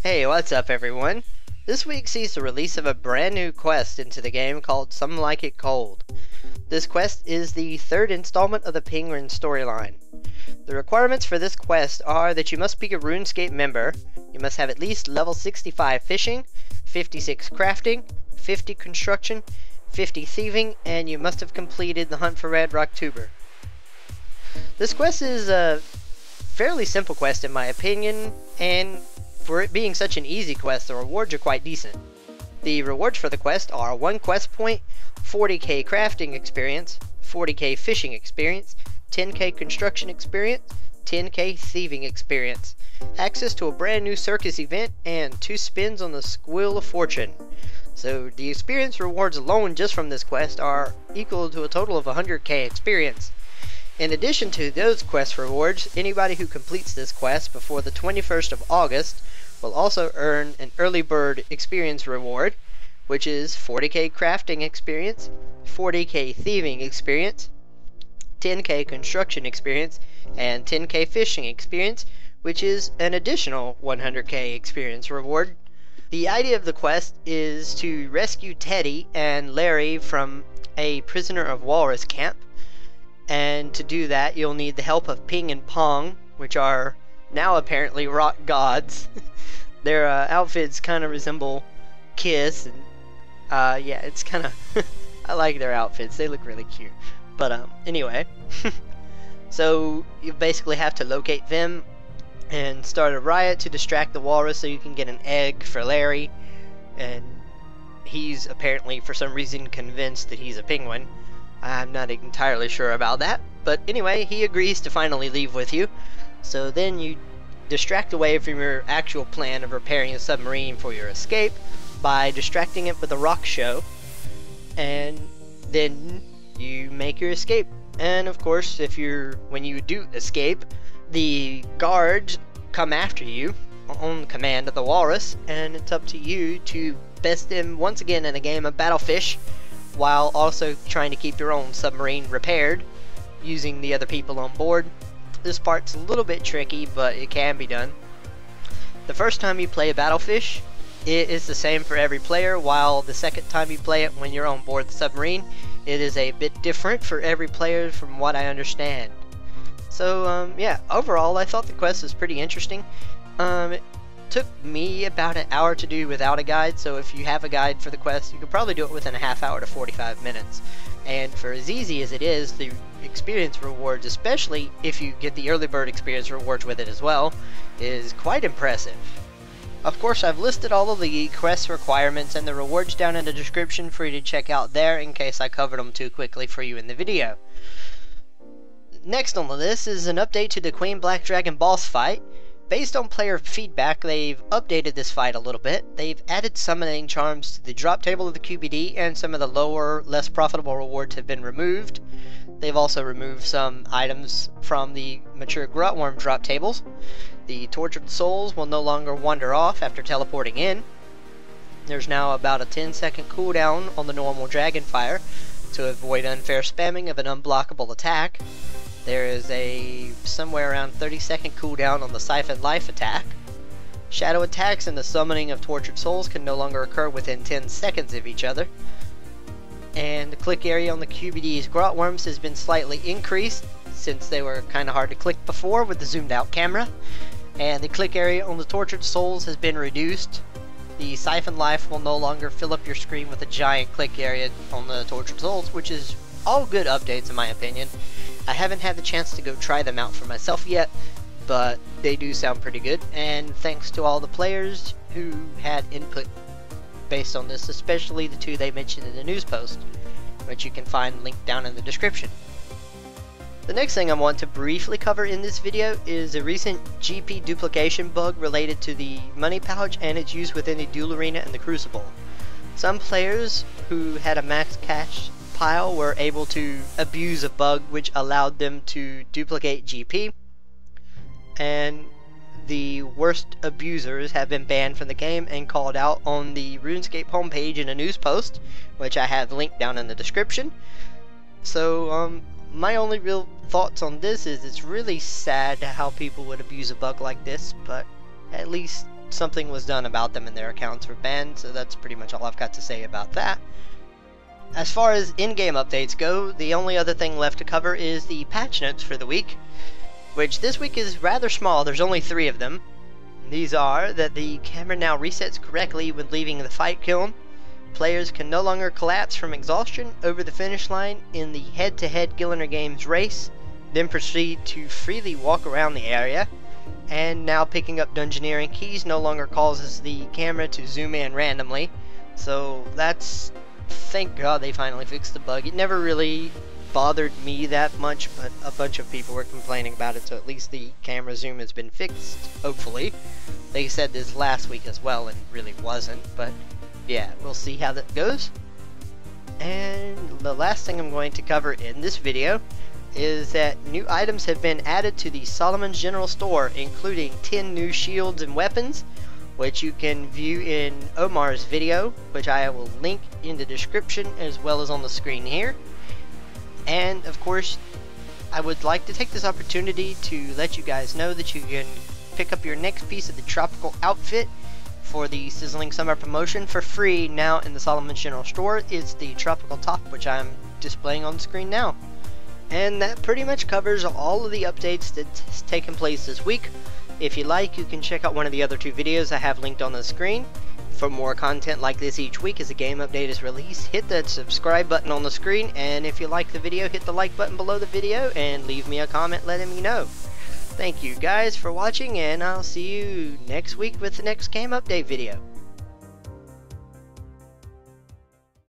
Hey, what's up everyone? This week sees the release of a brand new quest into the game called Some Like It Cold. This quest is the third installment of the Penguin storyline. The requirements for this quest are that you must be a RuneScape member, you must have at least level 65 fishing, 56 crafting, 50 construction, 50 thieving, and you must have completed the hunt for Red Raktuber. This quest is a fairly simple quest in my opinion, and for it being such an easy quest, the rewards are quite decent. The rewards for the quest are 1 quest point, 40k crafting experience, 40k fishing experience, 10k construction experience, 10k thieving experience, access to a brand new Circus event, and 2 spins on the Squill of Fortune. So the experience rewards alone just from this quest are equal to a total of 100k experience. In addition to those quest rewards, anybody who completes this quest before the 21st of August will also earn an early bird experience reward, which is 40k crafting experience, 40k thieving experience, 10k construction experience, and 10k fishing experience, which is an additional 100k experience reward. The idea of the quest is to rescue Teddy and Larry from a prisoner of walrus camp, and to do that you'll need the help of Ping and Pong, which are now apparently rock gods. Their outfits kind of resemble Kiss, and yeah, it's kind of I like their outfits, they look really cute. But anyway, so you basically have to locate them and start a riot to distract the walrus so you can get an egg for Larry, and he's apparently for some reason convinced that he's a penguin. I'm not entirely sure about that, but anyway, he agrees to finally leave with you. So then you distract away from your actual plan of repairing a submarine for your escape by distracting it with a rock show, and then you make your escape. And of course, when you do escape, the guards come after you on command of the walrus, and it's up to you to best them once again in a game of Battlefish, while also trying to keep your own submarine repaired using the other people on board. This part's a little bit tricky, but it can be done. The first time you play a Battlefish, it is the same for every player, while the second time you play it when you're on board the submarine, it is a bit different for every player from what I understand. So yeah, overall I thought the quest was pretty interesting. It took me about an hour to do without a guide, so if you have a guide for the quest, you could probably do it within a half hour to 45 minutes. And for as easy as it is, the experience rewards, especially if you get the early bird experience rewards with it as well, is quite impressive. Of course, I've listed all of the quest requirements and the rewards down in the description for you to check out there in case I covered them too quickly for you in the video. Next on the list is an update to the Queen Black Dragon boss fight. Based on player feedback, they've updated this fight a little bit. They've added summoning charms to the drop table of the QBD, and some of the lower, less profitable rewards have been removed. They've also removed some items from the mature Grotworm drop tables. The tortured souls will no longer wander off after teleporting in. There's now about a 10-second cooldown on the normal dragon fire to avoid unfair spamming of an unblockable attack. There is a somewhere around 30-second cooldown on the Siphon Life attack. Shadow attacks and the summoning of tortured souls can no longer occur within 10 seconds of each other. And the click area on the QBD's Grotworms has been slightly increased, since they were kind of hard to click before with the zoomed out camera. And the click area on the tortured souls has been reduced. The Siphon Life will no longer fill up your screen with a giant click area on the tortured souls, which is all good updates in my opinion. I haven't had the chance to go try them out for myself yet, but they do sound pretty good, and thanks to all the players who had input based on this, especially the 2 they mentioned in the news post, which you can find linked down in the description. The next thing I want to briefly cover in this video is a recent GP duplication bug related to the money pouch and its use within the duel arena and the crucible. Some players who had a max cash pile were able to abuse a bug which allowed them to duplicate GP, and the worst abusers have been banned from the game and called out on the RuneScape homepage in a news post, which I have linked down in the description. So my only real thoughts on this is it's really sad how people would abuse a bug like this, but at least something was done about them and their accounts were banned, so that's pretty much all I've got to say about that. As far as in-game updates go, the only other thing left to cover is the patch notes for the week, which this week is rather small. There's only 3 of them. These are that the camera now resets correctly when leaving the fight kiln. Players can no longer collapse from exhaustion over the finish line in the head-to-head Gillinder Games race, then proceed to freely walk around the area. And now picking up dungeoneering keys no longer causes the camera to zoom in randomly. So that's, thank God they finally fixed the bug. It never really bothered me that much, but a bunch of people were complaining about it, so at least the camera zoom has been fixed, hopefully. They said this last week as well, and it really wasn't, but yeah, we'll see how that goes. And the last thing I'm going to cover in this video is that new items have been added to the Solomon's General Store, including 10 new shields and weapons, which you can view in Omar's video, which I will link in the description as well as on the screen here. And of course, I would like to take this opportunity to let you guys know that you can pick up your next piece of the tropical outfit for the Sizzling Summer promotion for free now in the Solomon's General Store. It's the tropical top, which I'm displaying on the screen now. And that pretty much covers all of the updates that's taken place this week. If you like, you can check out one of the other 2 videos I have linked on the screen. For more content like this each week as a game update is released, hit that subscribe button on the screen, and if you like the video, hit the like button below the video and leave me a comment letting me know. Thank you guys for watching, and I'll see you next week with the next game update video.